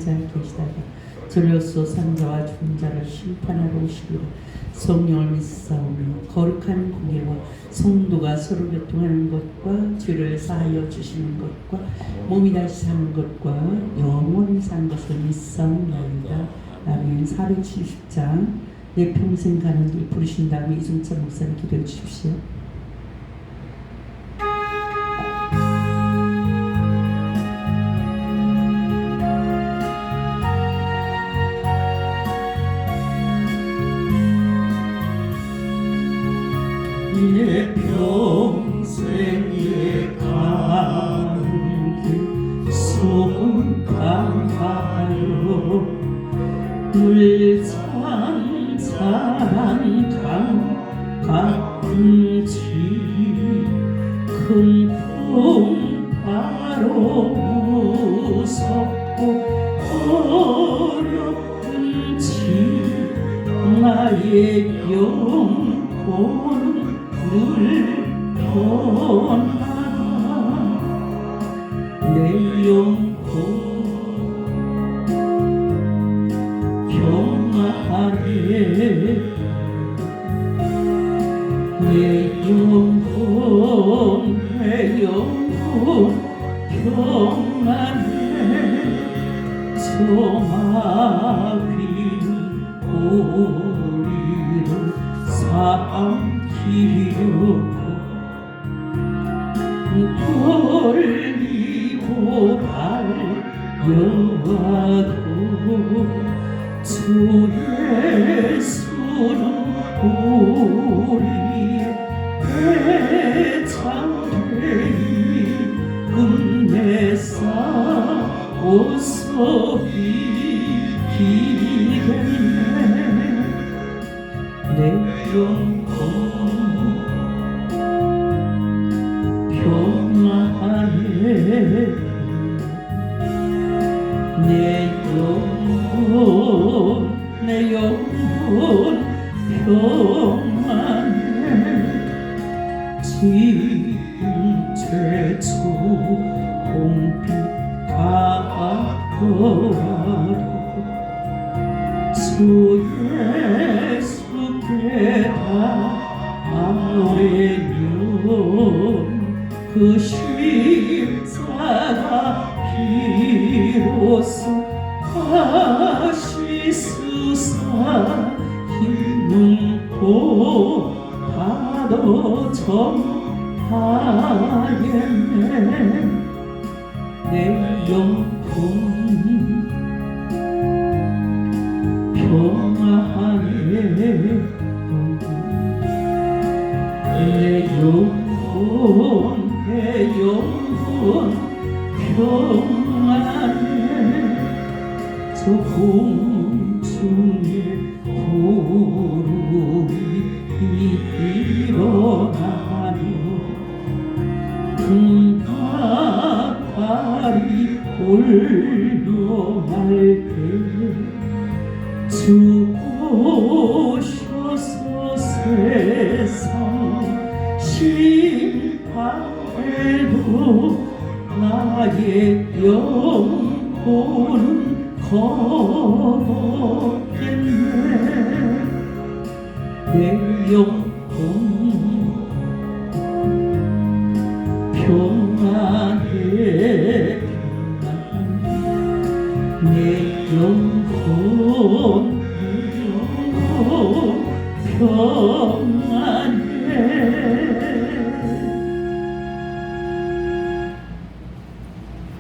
자를 계시다가 저로서 산자와 죽은 자를 심판하러 오시기를 성령을 믿사오며 거룩한 공예와 성도가 서로 교통하는 것과 죄를 사하여 주시는 것과 몸이 다시 사는 것과 영원히 사는 것을 믿사옵나이다. 아멘. 470장 내 평생 가는 길 부르신 다음에 이중찬 목사님 기도해 주십시오. 내 평생에 가는 길 손강하여 물찬 사랑 강같은지 큰 풍파로 무섭고 어렵든지 나의 영혼은 물편하다. 내 영혼 평안해. 내 영혼 평안해. 저 마귀는 우리를 삼키려고 돌리고 달려와도 주 예수는 우리의 대장되이 끝내사 오서 이기겠네. 내 영혼 평안해. 내 영혼 평안해. 지금 최초 공비 가더라도 주 예수께 아뢰면 그 십자가 비로소 다시 쓰사 힘은 보다도 전하겠네. 내 영혼 평안해. 내 영혼 평안해. 저 공중에 구름이 일어나며 금가발이 올려날 때 주 오셔서 세상 심판해도 나의 영혼은 거뒀겠네. 내 영혼 평안해. 내 영혼 평안해.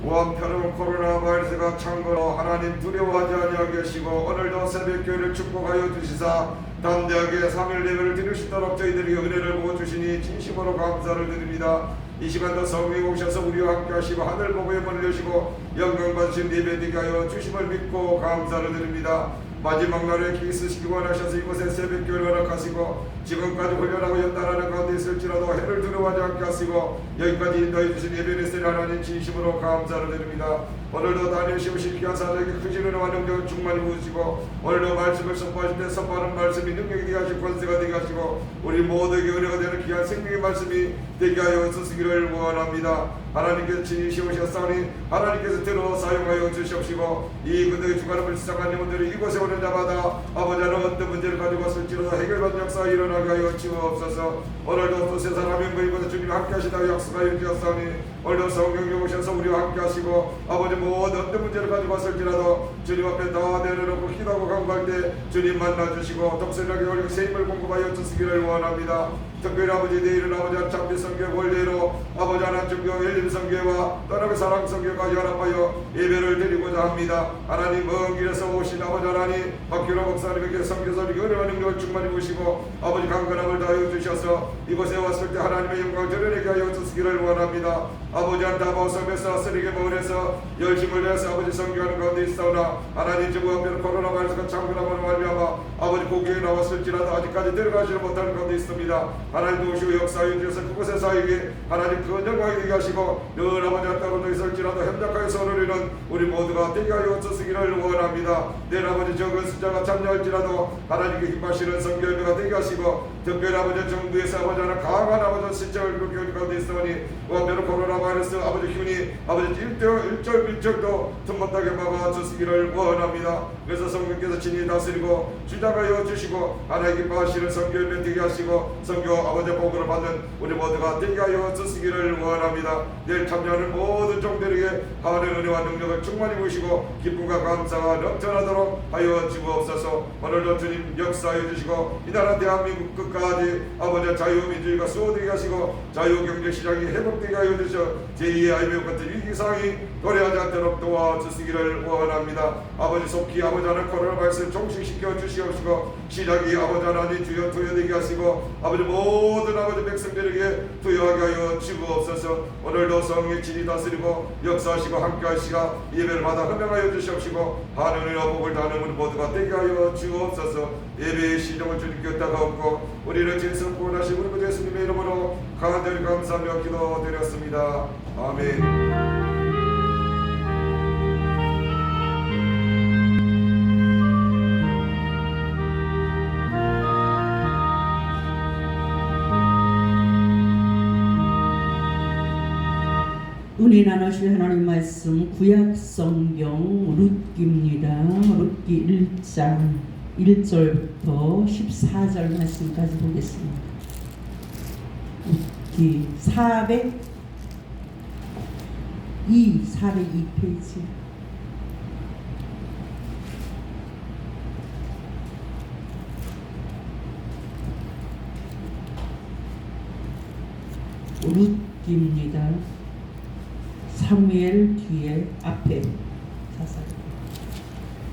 원편은 코로나 바이러스가 창궐어 하나님 두려워하지 아니하게 하시고 오늘도 새벽교회를 축복하여 주시사 담대하게 3일 예배를 드릴 수 있도록 저희들에게 은혜를 부어주시니 진심으로 감사를 드립니다. 이 시간도 성령이 오셔서 우리와 함께 하시고 하늘 보고의 문을 여시고 영광 받으신 예배드리게 하여 주심을 믿고 감사를 드립니다. 마지막 날에 기 쓰시기 원하셔서 이곳에 새벽교회를 허락하시고 지금까지 훈련하고 연단하는 가운데 있을지라도 해를 두려워하지 않게 하시고 여기까지 인도해 주신 예배를 세례 하나님 진심으로 감사를 드립니다. 오늘도 다니시오신 귀한 사자에게 크신 은혜와 능력을 충만히 부으시고 오늘도 말씀을 선포하실 때 선포하는 말씀이 능력이 되게 하시고 권세가 되게 하시고 우리 모두에게 은혜가 되는 귀한 생명의 말씀이 되게 하여 주시기를 원합니다. 하나님께서 친히 시오셨사오니 하나님께서 들어 사용하여 주시옵시고 이 그들의 주관을 시작한 영혼들이 이곳에 오는 자마다 아버지 하나님 어떤 문제를 가지고 왔을지라도 해결받는 역사가 일어나게 하여 주옵소서. 오늘도 또 세 사람의 모임에서 주님 함께 하시다고 약속하여 주셨사오니 오늘도 성령이 오셔서 우리와 함께 하시고 아버지 모든 어떤 문제를 가지고 왔을지라도 주님 앞에 다 내려놓고 기도하고 간구할 때 주님 만나주시고 독설하게 올리고 세임을 공급하여 주시기를 원합니다. 특별히 아버지 내일은 아버지 장비 성교 원래로 아버지 하나님 종교 엘림 성교와 떠나의 사랑 성교까지 연합하여 예배를 드리고자 합니다. 하나님 먼 길에서 오신 아버지 하나님 박규로 목사님에게 성교사님에게 은혜와 능력을 충만히 부으시고 아버지 강건함을 다하여 주셔서 이곳에 왔을 때 하나님의 영광을 드러내게 하여 주시기를 원합니다. 아버지 한 다바오섬에서 쓰리게 마을에서 열심을 내서 아버지 성교하는 가운데 있사오나 하나님 지구 앞에는 코로나 바이러스가 창궐함으로 말미암아 아버지 고교에 나왔을지라도 아직까지 들어가지를 못하는 가운데 있습니다. 하나님 도우시고 역사하여 주셔서 그곳에 사이게 하나님 그 영광이 되게 하시고 늘 아버지와 떨어져 있을지라도 협력하여 서로리는 우리 모두가 되게 하여 주시기를 원합니다. 내일 아버지 적은 숫자가 참여할지라도 하나님께 기뻐하시는 성교회가 되게 하시고 특별히 아버지 정부에서 아버지 하나 강한 아버지 실정을 그렇게 가운데 있으니 원대로 코로나 바이러스 아버지 흉이 아버지 일절일적도 틈없다게 막아 주시기를 원합니다. 그래서 성령께서 친히 다스리고 주장하여 주시고 하나님 기뻐하시는 성교회 되게 하시고 성교 아버지 복으로 받는 우리 모두가 되게 하여 주시기를 원합니다. 내일 참여하는 모든 종들에게 하나님의 은혜와 능력을 충만히 부으시고 기쁨과 감사가 넘쳐나도록 하여 주옵소서. 오늘도 주님 역사해 주시고 이 나라 대한민국 끝까지 아버지 자유민주주의가 수호되게 하시고 자유경제시장이 회복되게 하여 주셔 제2의 IMF 같은 위기상이 도래하지 않도록 도와주시기를 원합니다. 아버지 속히 아버지 하나님 코로나 바이러스를 종식시켜 주시옵시고 시작이 아버지 하나님 주여 투여되게 하시고 아버지 모든 아버지 백성들에게 투여하게 하여 주옵소서. 오늘도 성령의 진이 다스리고 역사하시고 함께하시가 예배를 받아 헌명하여 주시옵시고 하늘의 복을 다하는 우리 모두가 되게 하여 주옵소서. 예배의 시정을 주님께 의탁하옵고 우리를 진성 구원하신 우리 구 예수님의 이름으로 간절히 감사하며 기도드렸습니다. 아멘. 은혜 나누실 하나님 말씀 구약 성경 룻기입니다. 룻기 1장 1절부터 14절 말씀까지 보겠습니다. 룻기 402페이지. 룻기입니다. 사무엘 뒤에 앞에 자살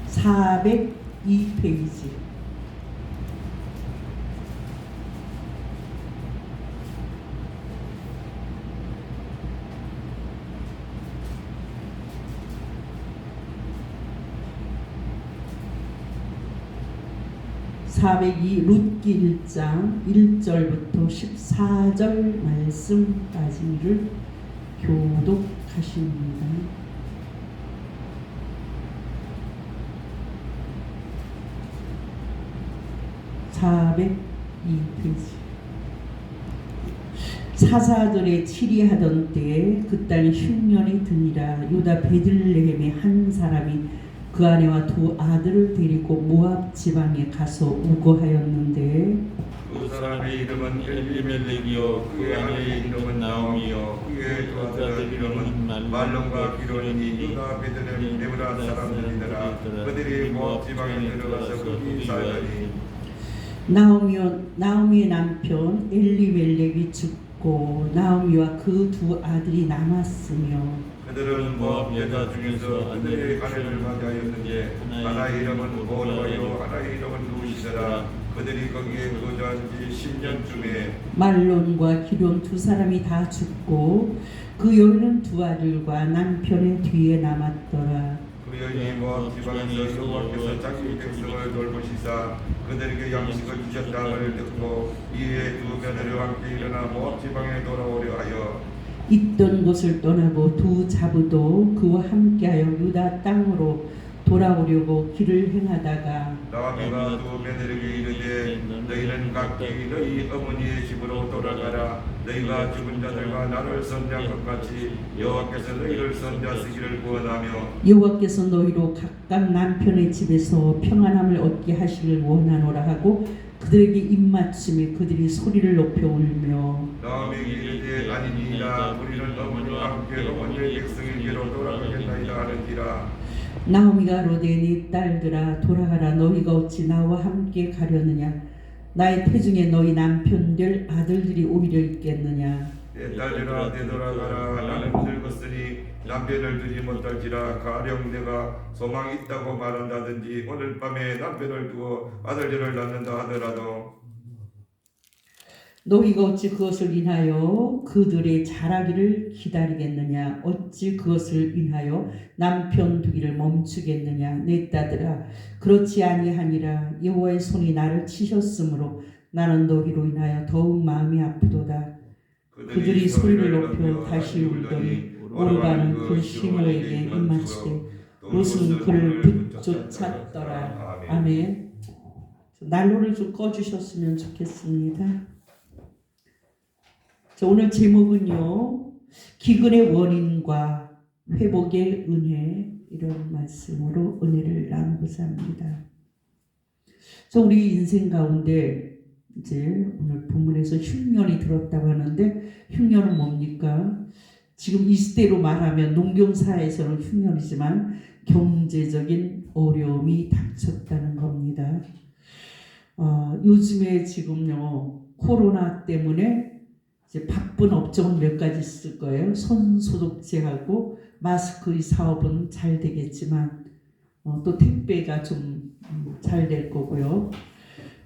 402페이지. 룻기 1장 1절부터 14절 말씀까지를 교독하십니다. 사사절에 치리하던 때에 그 땅에 흉년이 드니라. 유다 베들레헴의 한 사람이 그 아내와 두 아들을 데리고 모압 지방에 가서 우거하였는데 그 사람의 이름은 엘리멜렉이요 그의 아내의 이름은 나오미요 그의 두 아들의 이름은 말론과 기론이니 유다 베들레헴 네브라 사람들이더라. 그들이 모압 지방에 들어가서 거기 살더니 나오미의 남편 엘리멜렉이 죽고 나오미와 그 두 아들이 남았으며 그들은 모압 여자 중에서 그들의 가내를 맞이하였는데 하나의 이름은 모르와요 하나의 이름은 루이스라. 그들이 거기에 거주한 지 10년쯤에 말론과 기론 두 사람이 다 죽고 그 여인은 두 아들과 남편의 뒤에 남았더라. 그 여인이 모압 지방에서 여호와께서 자기 백성을 돌보시사 그들에게 양식을 주셨다를 듣고 이에 두 며느리와 함께 일어나 모압 지방에 돌아오려 하여 있던 곳을 떠나고 두 자부도 그와 함께하여 유다 땅으로 돌아오려고 길을 행하다가 나아미가 두 며느리에게 이르되 너희는 각기 너희 어머니의 집으로 돌아가라. 너희가 죽은 자들과 나를 선지한 것 같이 여호와께서 너희를 선지하시기를 구원하며 여호와께서 너희로 각각 남편의 집에서 평안함을 얻게 하시길 원하노라 하고 그들에게 입맞춤에 그들이 소리를 높여 울며 나아미에게 이르되 아니니이다. 우리는 어머니와 함께 어머니의 백성에게로 돌아가겠나이다 하는지라. 나오미가 이르되 네 딸들아 돌아가라. 너희가 어찌 나와 함께 가려느냐. 나의 태중에 너희 남편들 아들들이 오히려 있겠느냐. 내 딸들아 되돌아가라. 나는 늙었으니 남편을 두지 못할지라. 가령 내가 소망이 있다고 말한다든지 오늘 밤에 남편을 두어 아들들을 낳는다 하더라도 너희가 어찌 그것을 인하여 그들의 자라기를 기다리겠느냐. 어찌 그것을 인하여 남편 두기를 멈추겠느냐. 내 딸들아 그렇지 아니하니라. 여호와의 손이 나를 치셨으므로 나는 너희로 인하여 더욱 마음이 아프도다. 그들이 소리를 높여 다시 울더니 오르가는 그 시므에게 입맞추되 롯은 그를 붙쫓았더라. 아멘. 난로를 좀 꺼주셨으면 좋겠습니다. 오늘 제목은요, 기근의 원인과 회복의 은혜, 이런 말씀으로 은혜를 나누고자 합니다. 우리 인생 가운데 이제 오늘 본문에서 흉년이 들었다고 하는데, 흉년은 뭡니까? 지금 이 시대로 말하면 농경사에서는 흉년이지만 경제적인 어려움이 닥쳤다는 겁니다. 요즘에 지금요, 코로나 때문에 이제 바쁜 업종은 몇 가지 있을 거예요. 손소독제하고 마스크의 사업은 잘 되겠지만 또 택배가 좀 잘 될 거고요.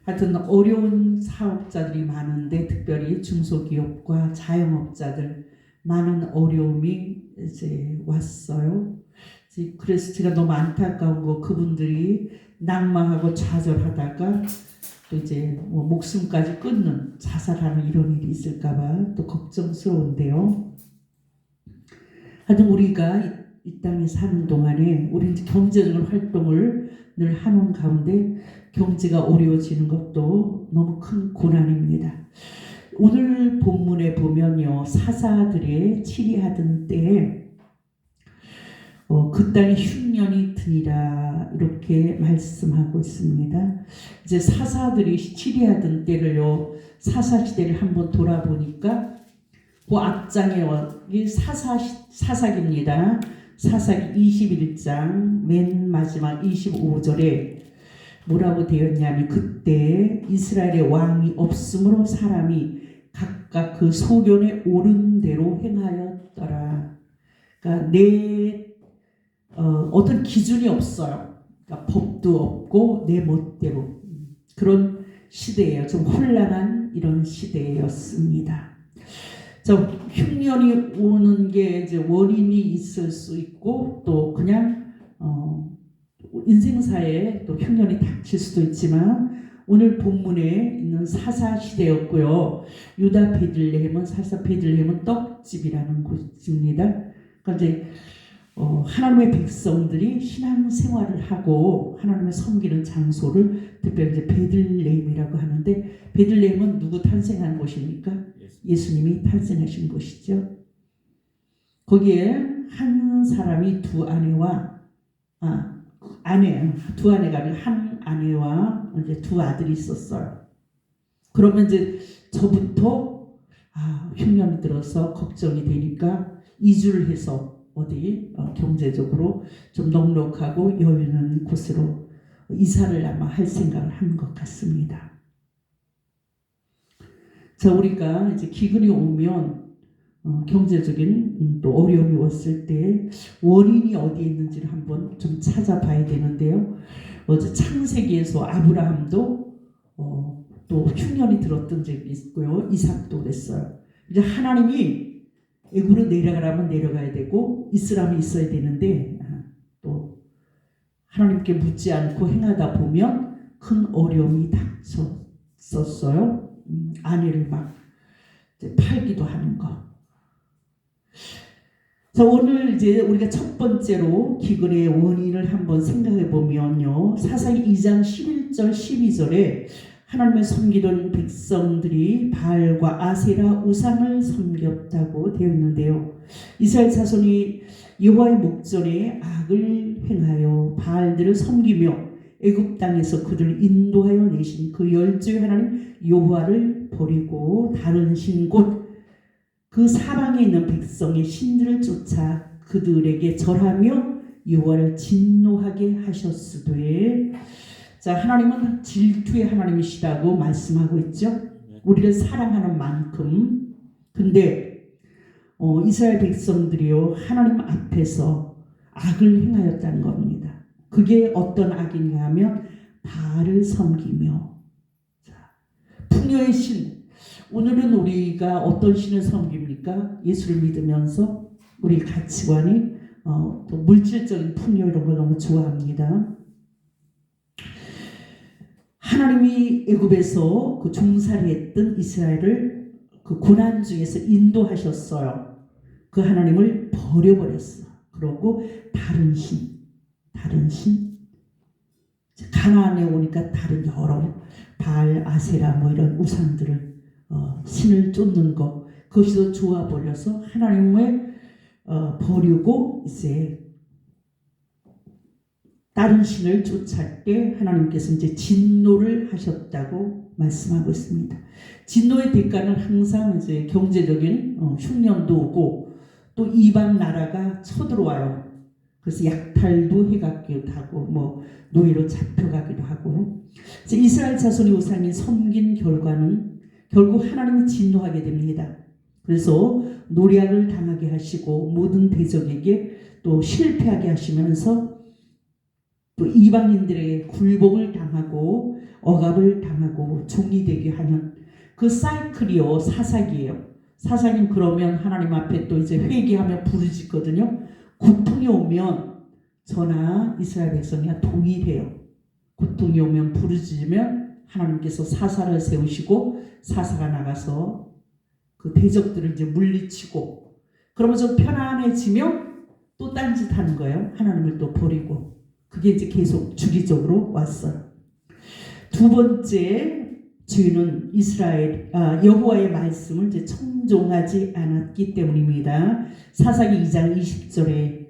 하여튼 어려운 사업자들이 많은데 특별히 중소기업과 자영업자들 많은 어려움이 이제 왔어요. 그래서 제가 너무 안타까운 거 그분들이 낙망하고 좌절하다가 또 이제 목숨까지 끊는 자살하는 이런 일이 있을까봐 또 걱정스러운데요. 하여튼 우리가 이 땅에 사는 동안에 우리 경제적인 활동을 늘 하는 가운데 경제가 어려워지는 것도 너무 큰 고난입니다. 오늘 본문에 보면요, 사사들의 치리하던 때에 그 땅에 흉년이 드니라 이렇게 말씀하고 있습니다. 이제 사사들이 치리하던 때를요, 사사시대를 한번 돌아보니까 그 앞장에 사사기입니다. 사사기 21장 맨 마지막 25절에 뭐라고 되었냐면 그때 이스라엘의 왕이 없으므로 사람이 각각 그 소견에 옳은 대로 행하였더라. 그러니까 어떤 기준이 없어요. 그러니까 법도 없고 내 멋대로 그런 시대예요. 좀 혼란한 이런 시대였습니다. 흉년이 오는 게 이제 원인이 있을 수 있고 또 그냥 인생사에 또 흉년이 닥칠 수도 있지만 오늘 본문에 있는 사사 시대였고요. 유다 베들레헴은 사사 베들레헴은 떡집이라는 곳입니다. 그러니까 이제 하나님의 백성들이 신앙생활을 하고 하나님을 섬기는 장소를 특별히 이제 베들레헴이라고 하는데 베들레헴은 누구 탄생한 곳입니까? 예수님이 탄생하신 곳이죠. 거기에 한 사람이 두 아내가 아니라 한 아내와 이제 두 아들이 있었어요. 그러면 이제 저부터 흉년이 들어서 걱정이 되니까 이주를 해서 어디 경제적으로 좀 넉넉하고 여유 있는 곳으로 이사를 아마 할 생각을 한 것 같습니다. 우리가 이제 기근이 오면 경제적인 또 어려움이 왔을 때 원인이 어디에 있는지를 한번 좀 찾아봐야 되는데요. 어제 창세기에서 아브라함도 또 흉년이 들었던 적이 있고요. 이삭도 그랬어요. 이제 하나님이 애굽으로 내려가라면 내려가야 되고 있으라면 있어야 되는데 또 하나님께 묻지 않고 행하다 보면 큰 어려움이 닥쳤었어요. 아내를 막 이제 팔기도 하는 거. 자, 오늘 이제 우리가 첫 번째로 기근의 원인을 한번 생각해 보면요. 사사기 2장 11절 12절에 하나님을 섬기던 백성들이 바알과 아세라 우상을 섬겼다고 되어 있는데요. 이스라엘 자손이 여호와의 목전에 악을 행하여 바알들을 섬기며 애굽 땅에서 그들을 인도하여 내신 그 열조의 하나님 여호와를 버리고 다른 신 곧 그 사방에 있는 백성의 신들을 쫓아 그들에게 절하며 여호와를 진노하게 하셨으되, 자, 하나님은 질투의 하나님이시라고 말씀하고 있죠. 우리를 사랑하는 만큼. 근데 이스라엘 백성들이요 하나님 앞에서 악을 행하였다는 겁니다. 그게 어떤 악인가 하면 바알을 섬기며, 자, 풍요의 신. 오늘은 우리가 어떤 신을 섬깁니까? 예수를 믿으면서 우리 가치관이 또 물질적인 풍요 이런 걸 너무 좋아합니다. 하나님이 애굽에서 그 종살이했던 이스라엘을 그 고난 중에서 인도하셨어요. 그 하나님을 버려버렸어. 그러고 다른 신 가나안에 오니까 다른 여러 바알, 아세라 뭐 이런 우상들을 신을 쫓는 것, 그것이 더 좋아 버려서 하나님을 버리고 이제 다른 신을 쫓을 때 하나님께서 이제 진노를 하셨다고 말씀하고 있습니다. 진노의 대가는 항상 이제 경제적인 흉년도 오고 또 이방 나라가 쳐들어와요. 그래서 약탈도 해가기도 하고 뭐 노예로 잡혀가기도 하고, 이제 이스라엘 자손이 우상인 섬긴 결과는 결국 하나님이 진노하게 됩니다. 그래서 노략을 당하게 하시고 모든 대적에게 또 실패하게 하시면서 또 이방인들에게 굴복을 당하고 억압을 당하고 종이 되게 하는 그 사이클이요 사사기예요. 사사기는 그러면 하나님 앞에 또 이제 회개하며 부르짖거든요. 고통이 오면 저나 이스라엘 백성이 동일해요. 고통이 오면 부르짖으면 하나님께서 사사를 세우시고 사사가 나가서 그 대적들을 이제 물리치고, 그러면 좀 편안해지면 또 딴짓하는 거예요. 하나님을 또 버리고. 그게 이제 계속 주기적으로 왔어요. 두 번째 죄는 여호와의 말씀을 이제 청종하지 않았기 때문입니다. 사사기 2장 20절에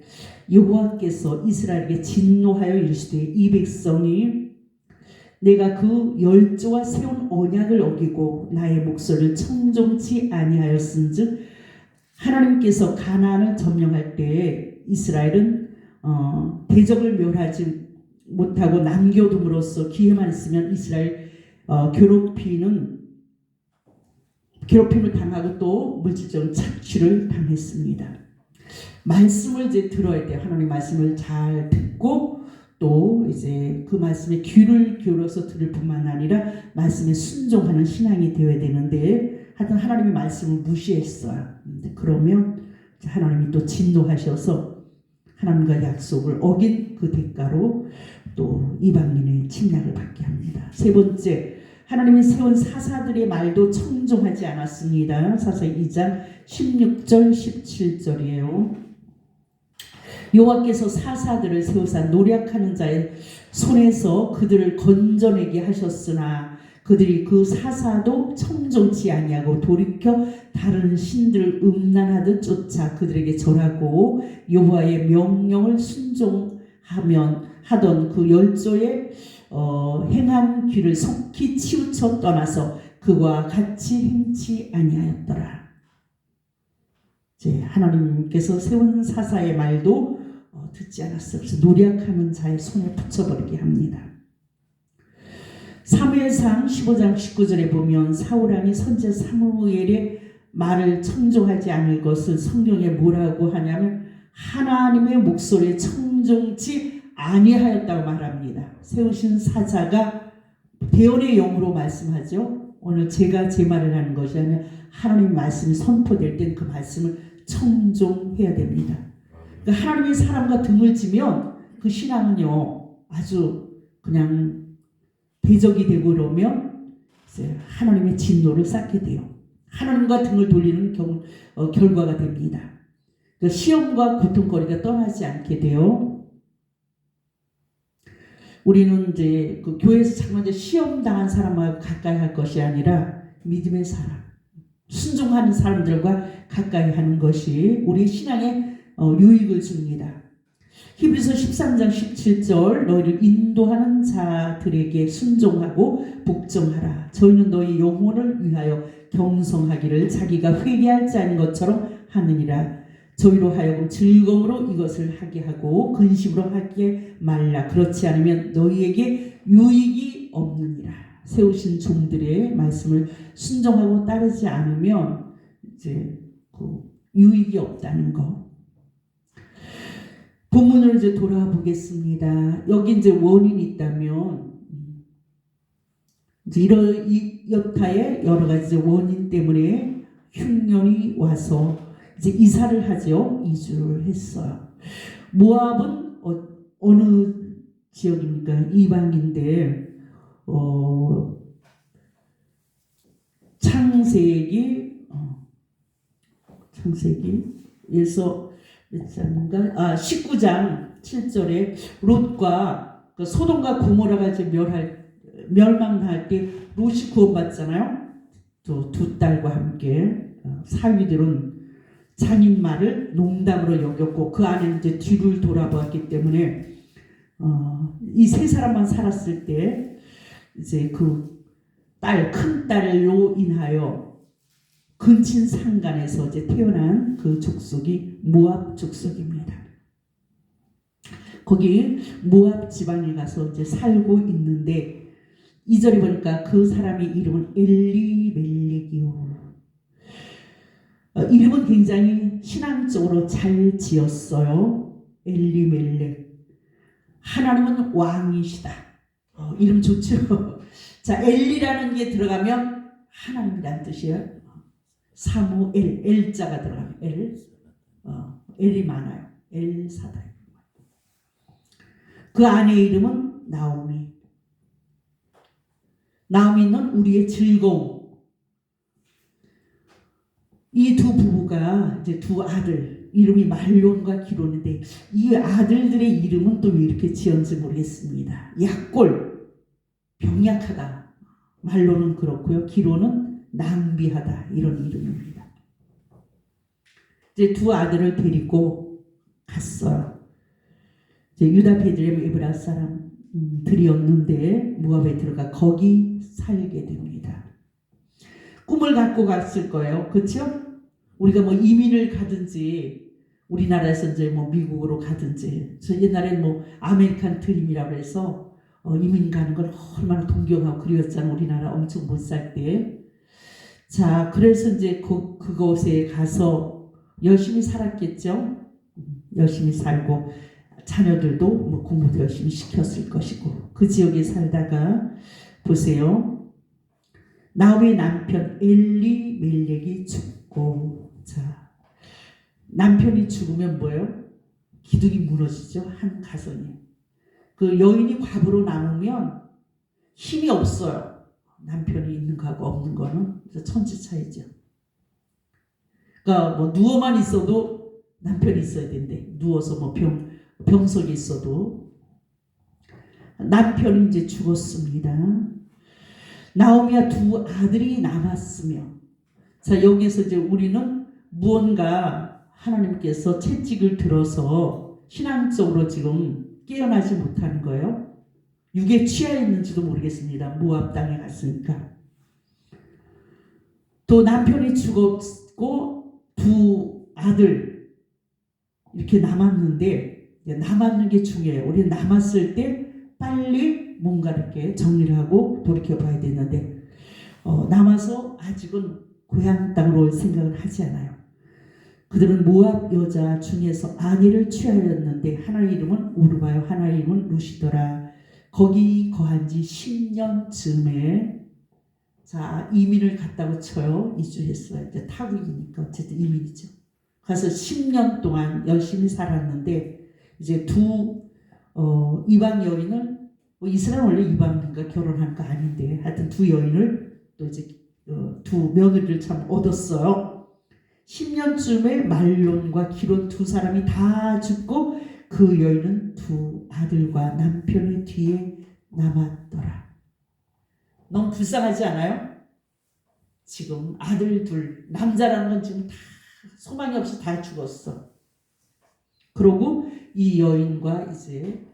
여호와께서 이스라엘에게 진노하여 이르시되 이 백성이 내가 그 열조와 세운 언약을 어기고 나의 목소리를 청종치 아니하였은즉, 하나님께서 가나안을 점령할 때에 이스라엘은 대적을 멸하지 못하고 남겨둠으로써 기회만 있으면 이스라엘 괴롭힘을 당하고 또 물질적인 착취를 당했습니다. 말씀을 이제 들어야 돼요. 하나님 말씀을 잘 듣고 또 이제 그 말씀에 귀를 기울여서 들을 뿐만 아니라 말씀에 순종하는 신앙이 되어야 되는데, 하여튼 하나님의 말씀을 무시했어요. 그러면 하나님이 또 진노하셔서 하나님과 약속을 어긴 그 대가로 또 이방인의 침략을 받게 합니다. 세 번째, 하나님이 세운 사사들의 말도 청종하지 않았습니다. 사사기 2장 16절 17절이에요. 여호와께서 사사들을 세우사 노략하는 자의 손에서 그들을 건져내게 하셨으나 그들이 그 사사도 청종치 아니하고 돌이켜 다른 신들을 음란하듯 쫓아 그들에게 절하고 여호와의 명령을 순종하면 하던 그 열조의 행한 길을 속히 치우쳐 떠나서 그와 같이 행치 아니하였더라. 이제 하나님께서 세운 사사의 말도 듣지 않았어요. 그래서 노략하는 자의 손에 붙여버리게 합니다. 사무엘상 15장 19절에 보면 사울왕이 선지자 사무엘의 말을 청종하지 않을 것을 성경에 뭐라고 하냐면 하나님의 목소리에 청종치 아니하였다고 말합니다. 세우신 사자가 대언의 영으로 말씀하죠. 오늘 제가 제 말을 하는 것이 아니라 하나님 말씀이 선포될 땐 그 말씀을 청종해야 됩니다. 그러니까 하나님의 사람과 등을 지면 그 신앙은요 아주 그냥 대적이 되고 그러면 이제 하나님의 진노를 쌓게 돼요. 하나님과 등을 돌리는 결과가 됩니다. 그 시험과 고통거리가 떠나지 않게 돼요. 우리는 이제 그 교회에서 잠깐 이제 시험 당한 사람과 가까이 할 것이 아니라 믿음의 사람, 순종하는 사람들과 가까이 하는 것이 우리 신앙에 유익을 줍니다. 히브리서 13장 17절 너희를 인도하는 자들에게 순종하고 복종하라. 저희는 너희 영혼을 위하여 경성하기를 자기가 회개할 자인 것처럼 하느니라. 저희로 하여금 즐거움으로 이것을 하게 하고 근심으로 하게 말라. 그렇지 않으면 너희에게 유익이 없느니라. 세우신 종들의 말씀을 순종하고 따르지 않으면 이제 그 유익이 없다는 거. 본문을 이제 돌아보겠습니다. 여기 이제 원인이 있다면 이제 이런 여타의 여러 가지 원인 때문에 흉년이 와서 이제 이사를 하죠. 이주를 했어요. 모압은 어느 지역입니까? 이방인데 창세기에서 19장 7절에 롯과 그 소돔과 고모라가 이제 멸망할 때 롯이 구원받잖아요. 또 두 딸과 함께 사위들은 장인 말을 농담으로 여겼고 그 안에 이제 뒤를 돌아보았기 때문에 이 세 사람만 살았을 때 이제 그 큰 딸로 인하여 근친 상간에서 이제 태어난 그 족속이 모압 족속입니다. 거기 모압 지방에 가서 이제 살고 있는데 2절에 보니까 그 사람의 이름은 엘리멜렉이요. 이름은 굉장히 신앙적으로 잘 지었어요. 엘리멜렉. 하나님은 왕이시다. 이름 좋죠. 자, 엘리라는 게 들어가면 하나님이란 뜻이에요. 사무엘, 엘자가 들어가면 엘이 많아요. 엘사다. 그 아내의 이름은 나오미. 나오미는 우리의 즐거움. 이 두 부부가 이제 두 아들, 이름이 말론과 기론인데 이 아들들의 이름은 또 왜 이렇게 지었는지 모르겠습니다. 약골, 병약하다. 말론은 그렇고요. 기론은 낭비하다. 이런 이름입니다. 이제 두 아들을 데리고 갔어요. 이제 유다 베들레헴 에브라 사람들이었는데 모압에 들어가 거기 살게 됩니다. 꿈을 갖고 갔을 거예요. 그렇죠? 우리가 뭐 이민을 가든지 우리나라에서 이제 뭐 미국으로 가든지 저 옛날엔 뭐 아메리칸 드림이라고 해서 이민 가는 걸 얼마나 동경하고 그리웠잖아. 우리나라 엄청 못 살 때. 자, 그래서 이제 그곳에 가서 열심히 살았겠죠. 열심히 살고 자녀들도 뭐 공부도 열심히 시켰을 것이고 그 지역에 살다가 보세요. 나오미의 남편 엘리멜렉이 죽고 자 남편이 죽으면 뭐예요? 기둥이 무너지죠. 한 가정이. 그 여인이 과부로 남으면 힘이 없어요. 남편이 있는 거하고 없는 거는 천지 차이죠. 그러니까 뭐 누워만 있어도 남편이 있어야 된대. 누워서 뭐 병석이 있어도 남편이 이제 죽었습니다. 나오미와 두 아들이 남았으며 자 여기서 이제 우리는 무언가 하나님께서 채찍을 들어서 신앙적으로 지금 깨어나지 못하는 거예요. 육에 취해 있는지도 모르겠습니다. 모압 땅에 갔으니까. 또 남편이 죽었고 두 아들 이렇게 남았는데 남았는 게 중요해요. 우리는 남았을 때 빨리 뭔가 이렇게 정리를 하고 돌이켜 봐야 되는데 남아서 아직은 고향 땅으로 올 생각을 하지 않아요. 그들은 모압 여자 중에서 아내를 취하였는데 하나의 이름은 우르바요 하나의 이름은 루시더라. 거기 거한 지 10년쯤에 자 이민을 갔다고 쳐요. 이주했어요. 이제 타국이니까 어쨌든 이민이죠. 가서 10년 동안 열심히 살았는데 이제 두 이방 여인을 이스라엘 원래 이방인가 결혼한 거 아닌데 하여튼 두 여인을 또 이제 두 며느리를 참 얻었어요. 10년쯤에 말론과 기론 두 사람이 다 죽고 그 여인은 두 아들과 남편의 뒤에 남았더라. 너무 불쌍하지 않아요? 지금 아들 둘, 남자라는 건 지금 다 소망이 없이 다 죽었어. 그러고 이 여인과 이제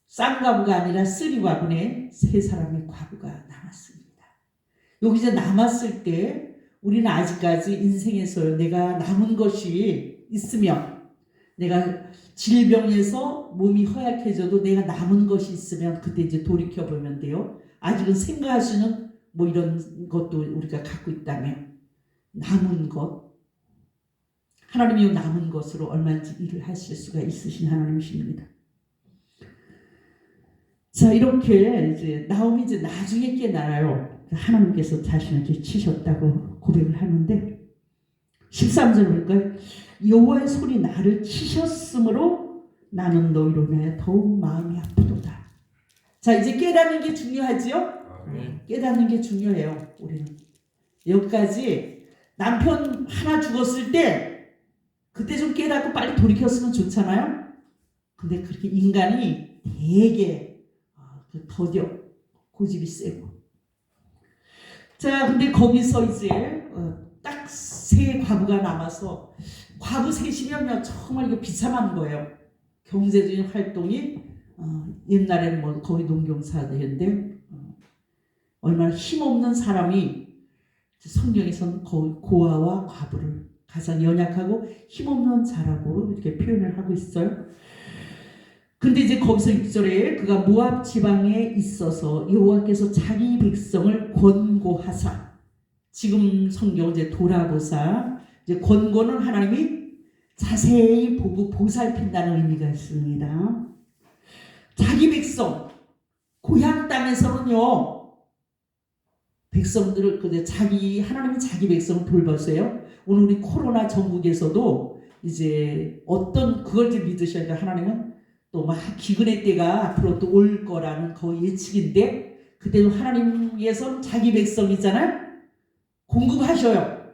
쌍과부가 아니라 쓰리과부네 세 사람의 과부가 남았습니다. 여기 이제 남았을 때 우리는 아직까지 인생에서 내가 남은 것이 있으면, 내가 질병에서 몸이 허약해져도 내가 남은 것이 있으면 그때 이제 돌이켜 보면 돼요. 아직은 생각할 수는 뭐 이런 것도 우리가 갖고 있다면 남은 것, 하나님이 남은 것으로 얼마든지 일을 하실 수가 있으신 하나님이십니다. 자, 이렇게 이제 나오미 이제 나중에 깨달아요. 하나님께서 자신을 이제 치셨다고 고백을 하는데 13절 보니까 여호와의 손이 나를 치셨으므로 나는 너희로 인하여 더욱 마음이 아프도다. 자, 이제 깨닫는 게 중요하지요? 깨닫는 게 중요해요. 우리는 여기까지 남편 하나 죽었을 때 그때 좀 깨닫고 빨리 돌이켰으면 좋잖아요. 근데 그렇게 인간이 되게 더뎌, 고집이 세고. 자, 근데 거기서 이제 딱 세 과부가 남아서, 과부 셋이면 정말 이거 비참한 거예요. 경제적인 활동이 옛날에는 뭐 거의 농경사들인데 얼마나 힘없는 사람이, 성경에서는 거의 고아와 과부를 가장 연약하고 힘없는 자라고 이렇게 표현을 하고 있어요. 근데 이제 거기서 6절에 그가 모압 지방에 있어서 여호와께서 자기 백성을 권고하사, 지금 성경 이제 돌아보사, 이제 권고는 하나님이 자세히 보고 보살핀다는 의미가 있습니다. 자기 백성, 고향 땅에서는요, 백성들을 하나님이 자기 백성을 돌보세요. 오늘 우리 코로나 전국에서도 이제 어떤 그걸 좀 믿으셔야 돼요. 하나님은 또 막 기근의 때가 앞으로 또 올 거라는 거의 예측인데, 그때도 하나님께서 자기 백성이잖아요. 공급하셔요.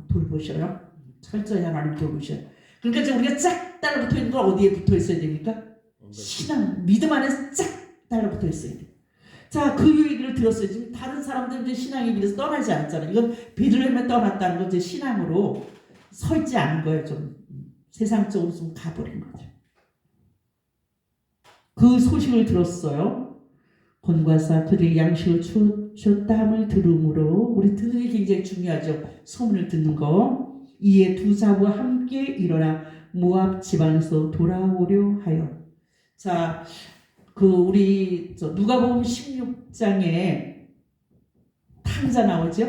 돌보셔요. 철저히 하나님 돌보셔요. 그러니까 이제 우리가 쫙 달라붙어 있는 건 어디에 붙어 있어야 됩니까? 신앙, 믿음 안에서 쫙 달라붙어 있어야 돼요. 자, 그 얘기를 들었어요. 지금 다른 사람들은 이제 신앙의 길에서 떠나지 않았잖아요. 이건 베들레헴에 떠났다는 건 이제 신앙으로 서 있지 않은 거예요. 좀 세상적으로 좀 가버린 거죠. 그 소식을 들었어요. 권과사 그들의 양식을 주었다함을 들음으로, 우리 듣는 게 굉장히 중요하죠. 소문을 듣는 거. 이에 두 자부와 함께 일어나 모압 지방에서 돌아오려 하여. 자, 우리 누가복음 16장에 탕자 나오죠?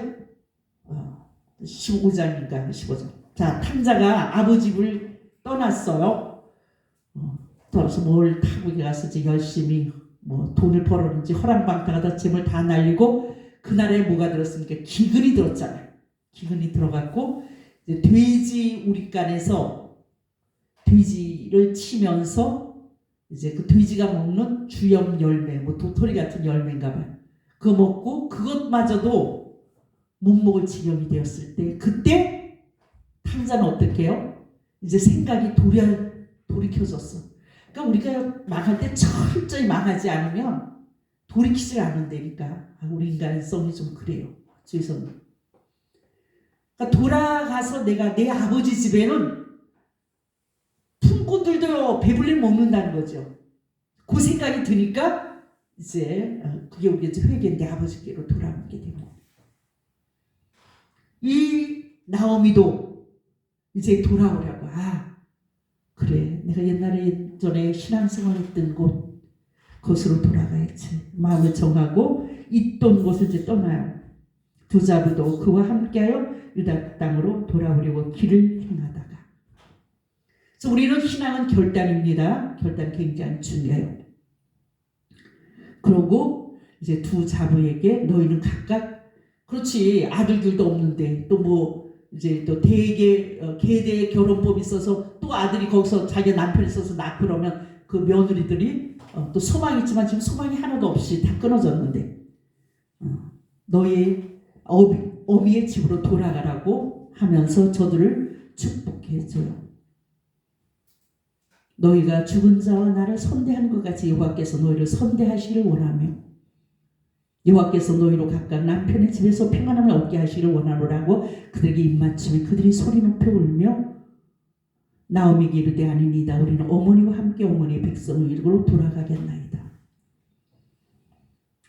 15장인가 15장. 자, 탕자가 아버지 집을 떠났어요. 떠나서 뭘 타국에 가서 이제 열심히 뭐 돈을 벌었는지 허랑방탕하다 재물 다 날리고, 그날에 뭐가 들었습니까? 기근이 들었잖아요. 기근이 들어갔고 이제 돼지 우릿간에서 돼지를 치면서 이제 그 돼지가 먹는 주염 열매, 뭐 도토리 같은 열매인가 봐요. 그거 먹고 그것마저도 못 먹을 지경이 되었을 때, 그때 탕자는 어떻게 해요? 이제 생각이 돌이켜졌어. 그러니까 우리가 망할 때 철저히 망하지 않으면 돌이키질 않는다니까. 우리 인간성이 좀 그래요. 주의성은. 그러니까 돌아가서 내가 내 아버지 집에는 품꾼들도 배불리 먹는다는 거죠. 그 생각이 드니까 이제 그게 우리 이제 회개인데 아버지께로 돌아오게 됩니다. 이 나오미도 이제 돌아오려고, 그래, 내가 예전에 신앙생활했던 그곳으로 돌아가야지 마음을 정하고 있던 곳을 이제 떠나요. 두 자부도 그와 함께하여 유다 땅으로 돌아오려고 길을 행하다가. 그래서 우리는 신앙은 결단입니다. 결단 굉장히 중요해요. 그러고 이제 두 자부에게 너희는 각각, 그렇지, 아들들도 없는데 또 뭐 이제 또 계대 결혼법이 있어서 또 아들이 거기서 자기 남편이 있어서 낳고 그러면 그 며느리들이 또 소망이 있지만 지금 소망이 하나도 없이 다 끊어졌는데 너희 어미의 집으로 돌아가라고 하면서 저들을 축복해줘요. 너희가 죽은 자와 나를 선대하는 것 같이 여호와께서 너희를 선대하시기를 원하며 여호와께서 너희로 각각 남편의 집에서 평안함을 얻게 하시기를 원하노라고 그들에게 입맞추며 그들이 소리 높여 울며 나오미에게 이르되 아니니이다. 우리는 어머니와 함께 어머니의 백성을 이루고 돌아가겠나이다.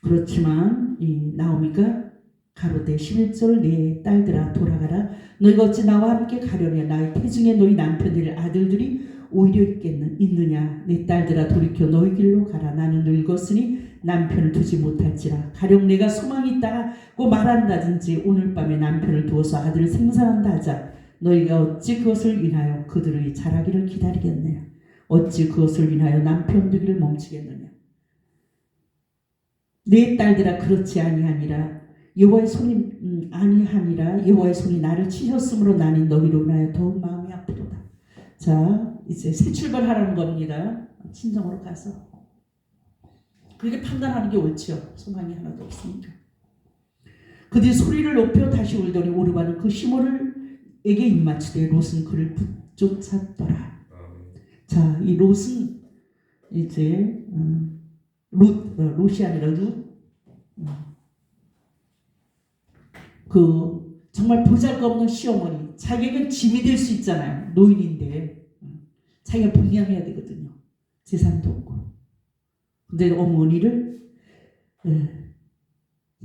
그렇지만 이 나오미가 가로되 11절 내 딸들아 돌아가라. 너희가 어찌 나와 함께 가려냐. 나의 태중에 너희 남편들의 아들들이 오히려 있느냐. 내 딸들아 돌이켜 너희 길로 가라. 나는 늙었으니 남편을 두지 못할지라. 가령 내가 소망이 있다고 말한다든지 오늘 밤에 남편을 두어서 아들을 생산한다 하자. 너희가 어찌 그것을 인하여 그들의 자라기를 기다리겠느냐. 어찌 그것을 인하여 남편 두기를 멈추겠느냐. 내 딸들아 그렇지 아니하니라. 여호와의 손이 아니하니라. 여호와의 손이 나를 치셨으므로 나는 너희로 인하여 더욱 마음이 아프도다. 자, 이제 새 출발하라는 겁니다. 친정으로 가서 그렇게 판단하는 게 옳죠. 소망이 하나도 없으니까. 그들이 소리를 높여 다시 울더니 오르바는 그 시므엘에게 입맞추되 롯은 그를 붙쫓았더라. 자, 이 롯은 이제 롯이 아니라 룻. 그 정말 보잘것없는 시어머니. 자기가 짐이 될 수 있잖아요. 노인인데 자기가 분양해야 되거든요. 재산도 없고. 근데 어머니를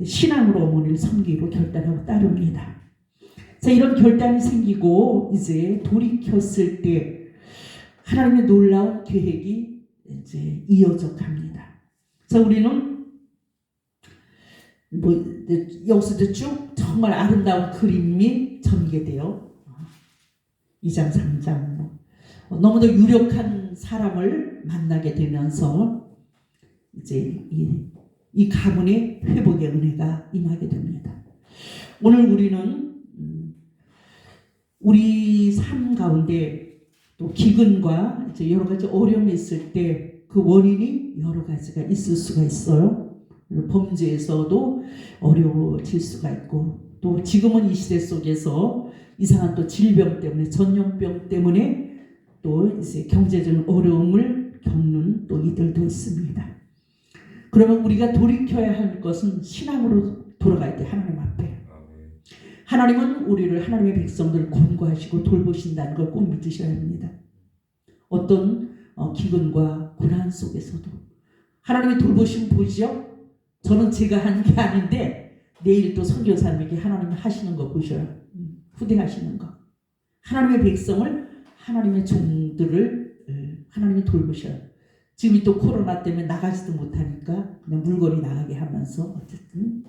신앙으로 어머니를 섬기기로 결단하고 따릅니다. 자, 이런 결단이 생기고 이제 돌이켰을 때 하나님의 놀라운 계획이 이제 이어져 갑니다. 자, 우리는 여기서도 쭉 정말 아름다운 그림이 전개돼요. 2장 3장 너무도 유력한 사람을 만나게 되면서 이제 이 가문의 회복의 은혜가 임하게 됩니다. 오늘 우리는 우리 삶 가운데 또 기근과 이제 여러 가지 어려움이 있을 때 그 원인이 여러 가지가 있을 수가 있어요. 범죄에서도 어려워질 수가 있고 또 지금은 이 시대 속에서 이상한 또 질병 때문에 전염병 때문에 또 이제 경제적 어려움을 겪는 또 이들도 있습니다. 그러면 우리가 돌이켜야 할 것은 신앙으로 돌아가야 돼. 하나님 앞에. 하나님은 우리를 하나님의 백성들을 권고하시고 돌보신다는 걸 꼭 믿으셔야 합니다. 어떤 기근과 고난 속에서도 하나님의 돌보심 보시죠. 저는 제가 한 게 아닌데 내일 또 선교사님에게 하나님이 하시는 거 보셔요. 후대하시는 거. 하나님의 백성을 하나님의 종들을 하나님이 돌보셔요. 지금 또 코로나 때문에 나가지도 못하니까 그냥 물건이 나가게 하면서 어쨌든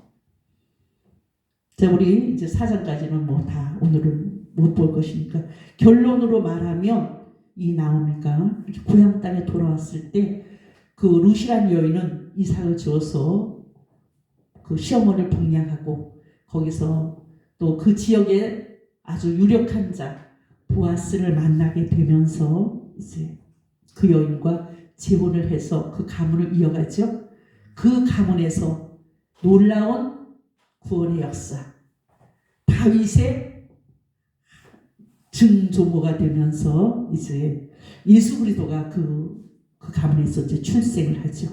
자, 우리 이제 4장까지는 뭐 다 오늘은 못 볼 것이니까 결론으로 말하면 이 나오미가 고향 땅에 돌아왔을 때 그 룻이라는 여인은 이삭을 주어서 그 시어머니를 복양하고 거기서 또 그 지역에 아주 유력한 자 보아스를 만나게 되면서 이제 그 여인과 재혼을 해서 그 가문을 이어가죠. 그 가문에서 놀라운 구원의 역사, 다윗의 증조모가 되면서 이제 예수 그리스도가 그 가문에서 이제 출생을 하죠.